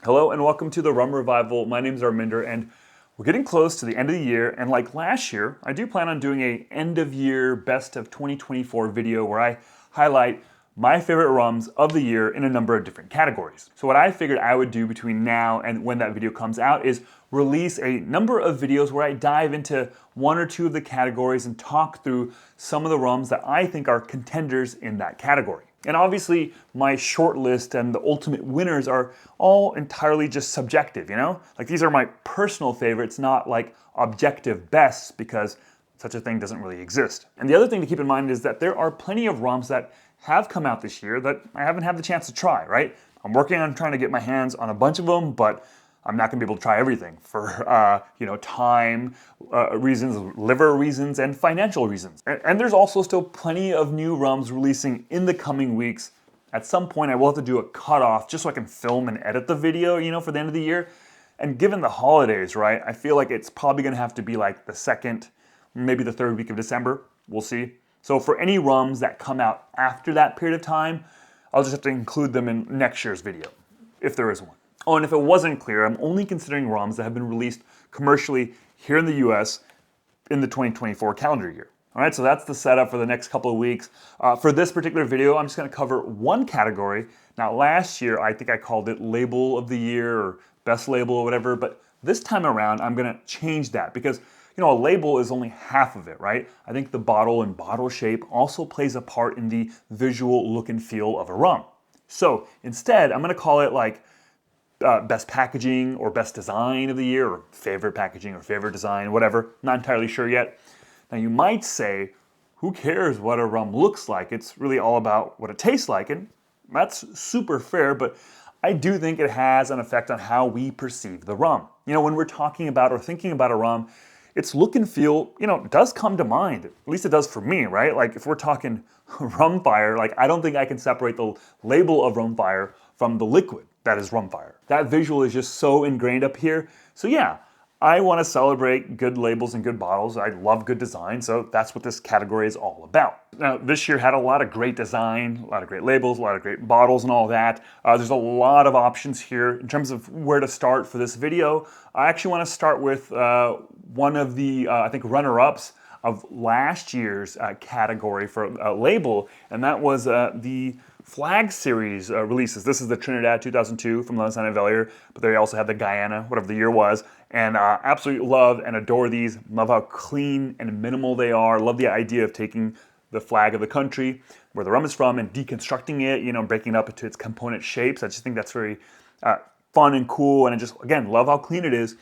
Hello and welcome to the Rum Revival. My name is Arminder and we're getting close to the end of the year, and like last year, I do plan on doing a end of year best of 2024 video where I highlight my favorite rums of the year in a number of different categories. So what I figured I would do between now and when that video comes out is release a number of videos where I dive into one or two of the categories and talk through some of the rums that I think are contenders in that category. And obviously, my short list and the ultimate winners are all entirely just subjective, you know? Like these are my personal favorites, not like objective bests, because such a thing doesn't really exist. And the other thing to keep in mind is that there are plenty of rums that have come out this year that I haven't had the chance to try, right? I'm working on trying to get my hands on a bunch of them, but I'm not gonna be able to try everything for time reasons, liver reasons, and financial reasons. And there's also still plenty of new rums releasing in the coming weeks. At some point, I will have to do a cutoff just so I can film and edit the video, for the end of the year. And given the holidays, right, I feel like it's probably gonna have to be like the second, maybe the third week of December. We'll see. So for any rums that come out after that period of time, I'll just have to include them in next year's video, if there is one. Oh, and if it wasn't clear, I'm only considering rums that have been released commercially here in the US in the 2024 calendar year. All right, so that's the setup for the next couple of weeks. For this particular video, I'm just gonna cover one category. Now, last year, I think I called it Label of the Year or Best Label or whatever, but this time around, I'm gonna change that because a label is only half of it, right? I think the bottle and bottle shape also plays a part in the visual look and feel of a rum. So instead, I'm gonna call it like best packaging or best design of the year, or favorite packaging or favorite design, whatever. Not entirely sure yet. Now you might say, who cares what a rum looks like? It's really all about what it tastes like, and that's super fair, but I do think it has an effect on how we perceive the rum. When we're talking about or thinking about a rum, its look and feel, does come to mind. At least it does for me, right? Like if we're talking rum fire, like I don't think I can separate the label of rum fire from the liquid that is rum fire. That visual is just so ingrained up here. So yeah, I want to celebrate good labels and good bottles. I love good design, so that's what this category is all about. Now, this year had a lot of great design, a lot of great labels, a lot of great bottles and all that. There's a lot of options here. In terms of where to start for this video, I actually want to start with one of the, I think, runner-ups of last year's category for a label, and that was the Flag Series releases. This is the Trinidad 2002 from Maison and Velier, but they also had the Guyana, whatever the year was, and absolutely love and adore these. Love how clean and minimal they are. Love the idea of taking the flag of the country, where the rum is from, and deconstructing it, breaking it up into its component shapes. I just think that's very fun and cool, and I just, again, love how clean it is.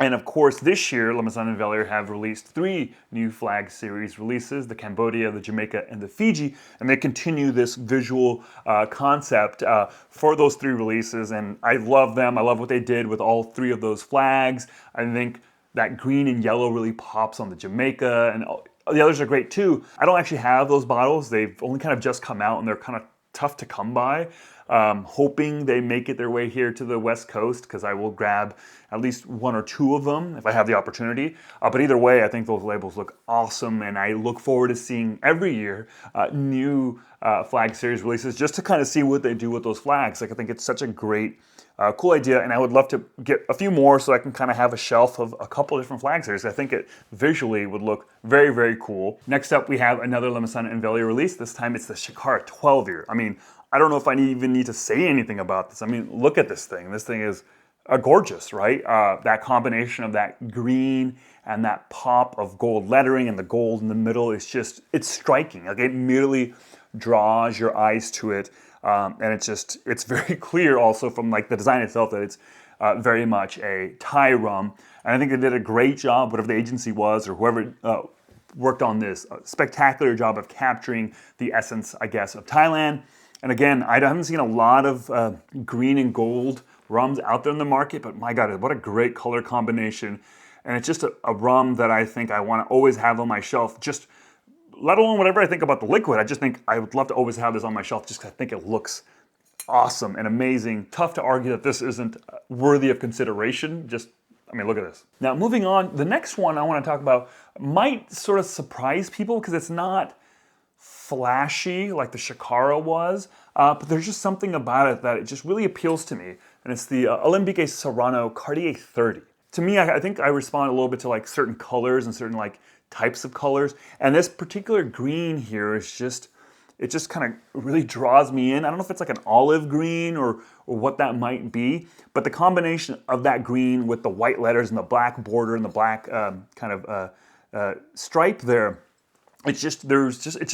And of course, this year, La Maison and Velier have released 3 new Flag Series releases, the Cambodia, the Jamaica, and the Fiji, and they continue this visual concept for those 3 releases, and I love them. I love what they did with all 3 of those flags. I think that green and yellow really pops on the Jamaica, and the others are great too. I don't actually have those bottles. They've only kind of just come out, and they're kind of tough to come by. Hoping they make it their way here to the West Coast, because I will grab at least 1 or 2 of them if I have the opportunity. But either way, I think those labels look awesome, and I look forward to seeing every year new Flag Series releases just to kind of see what they do with those flags. Like I think it's such a great, cool idea, and I would love to get a few more so I can kind of have a shelf of a couple different Flag Series. I think it visually would look very, very cool. Next up, we have another La Maison and Velier release. This time it's the Shakara 12 year. I mean, I don't know if I even need to say anything about this. I mean, look at this thing. This thing is gorgeous, right? That combination of that green and that pop of gold lettering and the gold in the middle is just, it's striking. Like it merely draws your eyes to it. And it's very clear also from like the design itself that it's very much a Thai rum. And I think they did a great job, whatever the agency was or whoever worked on this, a spectacular job of capturing the essence, I guess, of Thailand. And again, I haven't seen a lot of green and gold rums out there in the market, but my God, what a great color combination. And it's just a rum that I think I want to always have on my shelf, just let alone whatever I think about the liquid. I just think I would love to always have this on my shelf just because I think it looks awesome and amazing. Tough to argue that this isn't worthy of consideration. I mean, look at this. Now, moving on, the next one I want to talk about might sort of surprise people because it's not flashy like the Shakara was, but there's just something about it that it just really appeals to me. and it's the Alambique Serrano Cartier 30. To me, I think I respond a little bit to like certain colors and certain like types of colors, and this particular green here is just, it just kind of really draws me in. I don't know if it's like an olive green or what that might be, but the combination of that green with the white letters and the black border and the black stripe there, it's just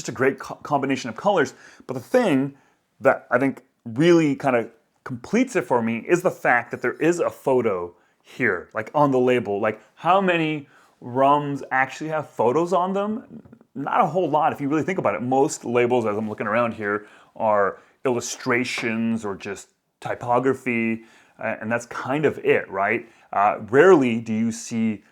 a great combination of colors. But the thing that I think really kind of completes it for me is the fact that there is a photo here, like on the label. Like, how many rums actually have photos on them? Not a whole lot if you really think about it. Most labels, as I'm looking around here, are illustrations or just typography, and that's kind of it, right? Rarely do you see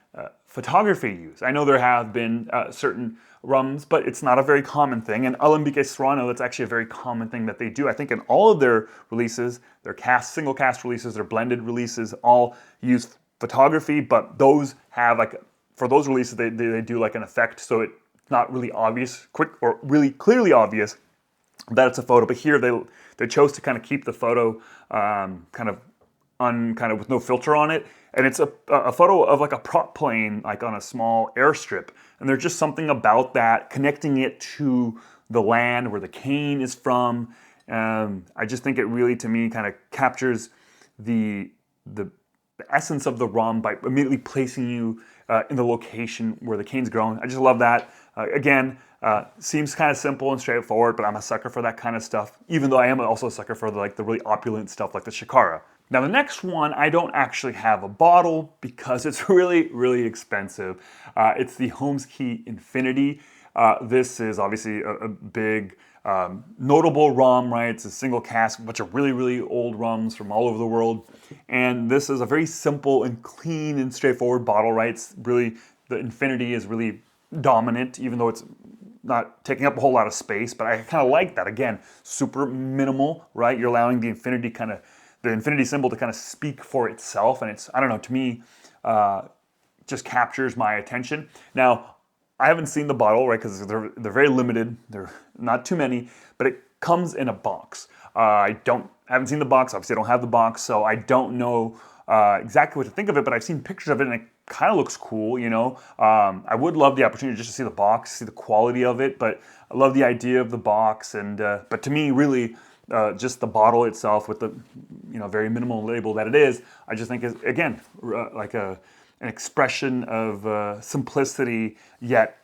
photography used. I know there have been certain rums, but it's not a very common thing. And Alambique Serrano, that's actually a very common thing that they do. I think in all of their releases, their single cast releases, their blended releases, all use photography, but those have like, for those releases, they do like an effect, so it's not really obvious, quick or really clearly obvious that it's a photo. But here they chose to kind of keep the photo kind of with no filter on it, and it's a photo of like a prop plane like on a small airstrip, and there's just something about that, connecting it to the land where the cane is from. I just think it really, to me, kind of captures the essence of the rum by immediately placing you in the location where the cane's grown. I just love that. Again, seems kind of simple and straightforward, but I'm a sucker for that kind of stuff, even though I am also a sucker for the really opulent stuff like the Shakara. Now the next one, I don't actually have a bottle because it's really, really expensive. It's the Holmes Cay Infinity. This is obviously a big, notable rum, right? It's a single cask, a bunch of really, really old rums from all over the world. And this is a very simple and clean and straightforward bottle, right? It's really, the Infinity is really dominant, even though it's not taking up a whole lot of space, but I kind of like that. Again, super minimal, right? You're allowing the Infinity symbol to kind of speak for itself, and it's, I don't know, to me, just captures my attention. Now, I haven't seen the bottle, right, because they're very limited. They're not too many, but it comes in a box. I haven't seen the box. Obviously, I don't have the box, so I don't know exactly what to think of it, but I've seen pictures of it, and it kind of looks cool, you know. I would love the opportunity just to see the box, see the quality of it, but I love the idea of the box, and but to me, really, just the bottle itself with the, very minimal label that it is, I just think is, again, like an expression of simplicity, yet,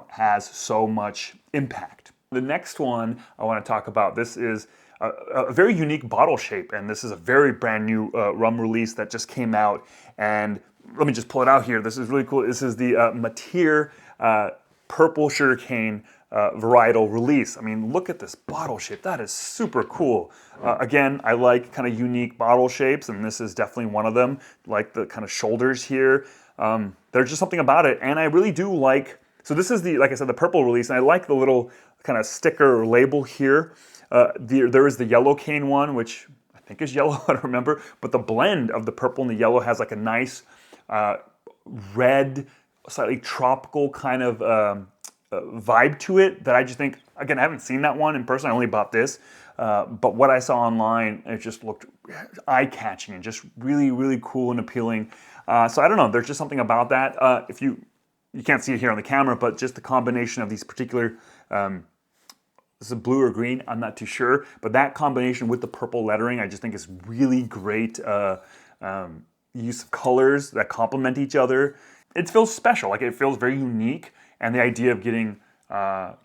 has so much impact. The next one I want to talk about, this is a very unique bottle shape, and this is a very brand new rum release that just came out, and let me just pull it out here. This is really cool. This is the Maestro purple sugarcane varietal release. I mean, look at this bottle shape. That is super cool. Again, I like kind of unique bottle shapes, and this is definitely one of them. Like the kind of shoulders here. There's just something about it, and I really do like. So this is like I said, the purple release, and I like the little kind of sticker or label here. There is the yellow cane one, which I think is yellow. I don't remember, but the blend of the purple and the yellow has like a nice red, slightly tropical kind of vibe to it that I just think, again, I haven't seen that one in person. I only bought this, but what I saw online, it just looked eye-catching and just really, really cool and appealing. So I don't know, there's just something about that. If you can't see it here on the camera, but just the combination of these particular, this is blue or green, I'm not too sure, but that combination with the purple lettering, I just think is really great use of colors that complement each other. It feels special, like it feels very unique, and the idea of getting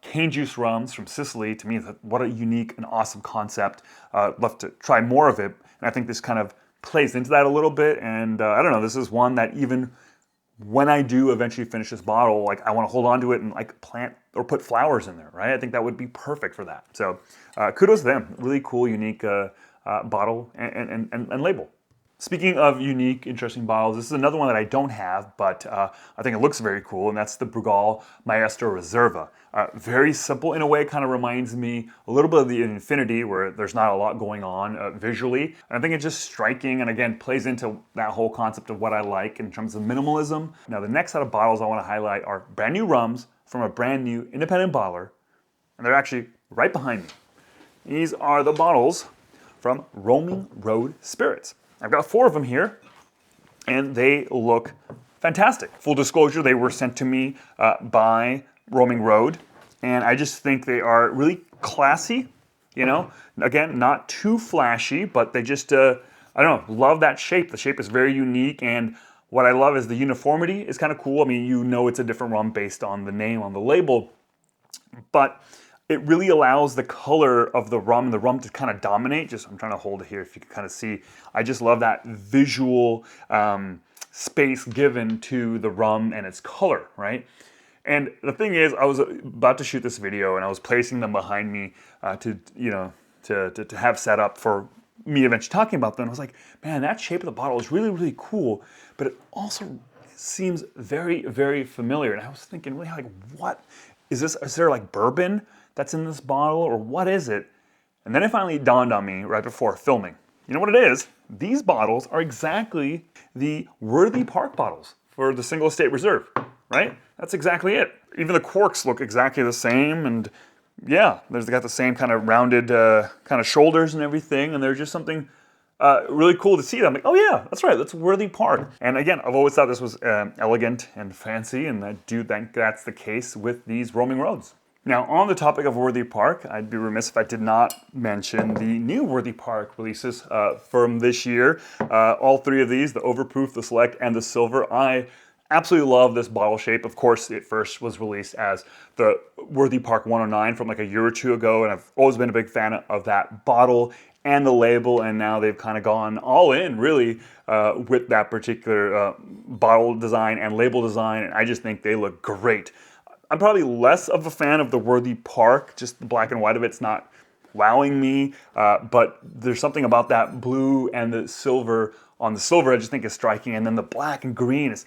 cane juice rums from Sicily, to me, what a unique and awesome concept. Love to try more of it, and I think this kind of plays into that a little bit, and I don't know, this is one that even when I do eventually finish this bottle, like I want to hold on to it and like plant or put flowers in there, right? I think that would be perfect for that. So kudos to them. Really cool, unique bottle and label. Speaking of unique, interesting bottles, this is another one that I don't have, but I think it looks very cool, and that's the Brugal Maestro Reserva. Very simple in a way. It kind of reminds me a little bit of the Infinity, where there's not a lot going on visually. And I think it's just striking, and again, plays into that whole concept of what I like in terms of minimalism. Now, the next set of bottles I want to highlight are brand new rums from a brand new independent bottler, and they're actually right behind me. These are the bottles from Roaming Road Spirits. I've got 4 of them here, and they look fantastic. Full disclosure, they were sent to me by Roaming Road, and I just think they are really classy, you know? Again, not too flashy, but they just, I don't know, love that shape. The shape is very unique, and what I love is the uniformity is kind of cool. I mean, you know it's a different rum based on the name on the label, but it really allows the color of the rum to kind of dominate. Just, I'm trying to hold it here if you can kind of see. I just love that visual space given to the rum and its color, right? And the thing is, I was about to shoot this video and I was placing them behind me to have set up for me eventually talking about them. I was like, man, that shape of the bottle is really, really cool, but it also seems very, very familiar. And I was thinking, really, like, what is this? Is there like bourbon that's in this bottle, or what is it? And then it finally dawned on me right before filming. You know what it is? These bottles are exactly the Worthy Park bottles for the Single Estate Reserve, right? That's exactly it. Even the corks look exactly the same, and yeah, they got the same kind of rounded kind of shoulders and everything, and they're just something really cool to see. I'm like, oh yeah, that's right, that's Worthy Park. And again, I've always thought this was elegant and fancy, and I do think that's the case with these Roaming Roads. Now, on the topic of Worthy Park, I'd be remiss if I did not mention the new Worthy Park releases from this year. All 3 of these, the Overproof, the Select, and the Silver. I absolutely love this bottle shape. Of course, it first was released as the Worthy Park 109 from like a year or 2 ago, and I've always been a big fan of that bottle and the label, and now they've kind of gone all in, really, with that particular bottle design and label design, and I just think they look great. I'm probably less of a fan of the Worthy Park, just the black and white of it's not wowing me, but there's something about that blue and the silver on the silver I just think is striking, and then the black and green is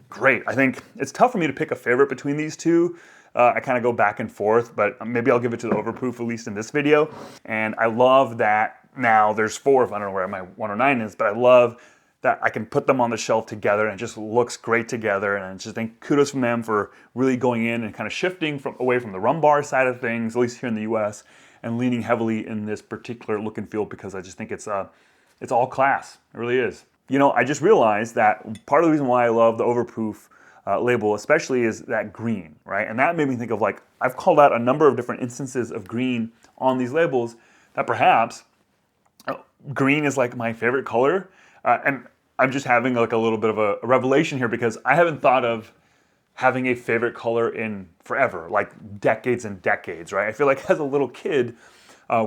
great. I think it's tough for me to pick a favorite between these two. I kind of go back and forth, but maybe I'll give it to the Overproof, at least in this video. And I love that now there's 4 of, I don't know where my 109 is, but I love that I can put them on the shelf together and it just looks great together. And I just think kudos from them for really going in and kind of shifting away from the rum bar side of things, at least here in the US, and leaning heavily in this particular look and feel, because I just think it's all class. It really is. You know, I just realized that part of the reason why I love the Overproof label especially is that green, right? And that made me think of, like, I've called out a number of different instances of green on these labels, that perhaps green is like my favorite color. And I'm just having like a little bit of a revelation here, because I haven't thought of having a favorite color in forever, like decades and decades, right? I feel like as a little kid,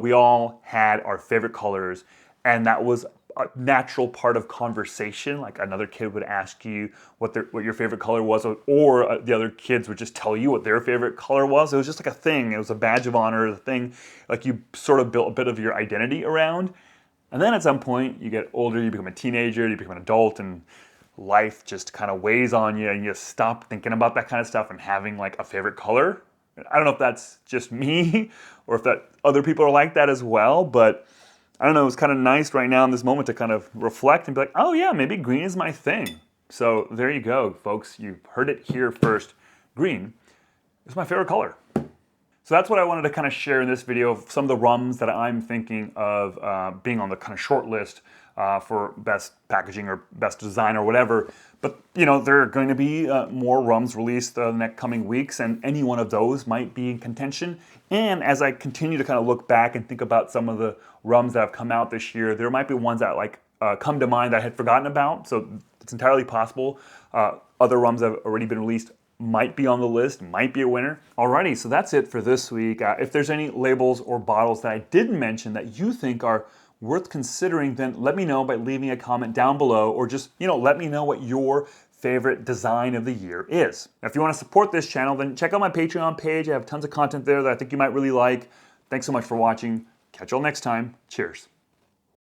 we all had our favorite colors, and that was a natural part of conversation. Like another kid would ask you what your favorite color was, or the other kids would just tell you what their favorite color was. It was just like a thing. It was a badge of honor, the thing like you sort of built a bit of your identity around. And then at some point, you get older, you become a teenager, you become an adult, and life just kind of weighs on you, and you stop thinking about that kind of stuff and having like a favorite color. I don't know if that's just me or if that other people are like that as well, but I don't know, it's kind of nice right now in this moment to kind of reflect and be like, oh yeah, maybe green is my thing. So there you go, folks. You've heard it here first. Green is my favorite color. So that's what I wanted to kind of share in this video, of some of the rums that I'm thinking of being on the kind of short list for best packaging or best design or whatever. But you know, there are going to be more rums released the next coming weeks, and any one of those might be in contention. And as I continue to kind of look back and think about some of the rums that have come out this year, there might be ones that like come to mind that I had forgotten about. So it's entirely possible other rums that have already been released might be on the list, might be a winner. Alrighty, so that's it for this week. If there's any labels or bottles that I didn't mention that you think are worth considering, then let me know by leaving a comment down below, or just, you know, let me know what your favorite design of the year is. Now, if you want to support this channel, then check out my Patreon page. I have tons of content there that I think you might really like. Thanks so much for watching. Catch you all next time. Cheers.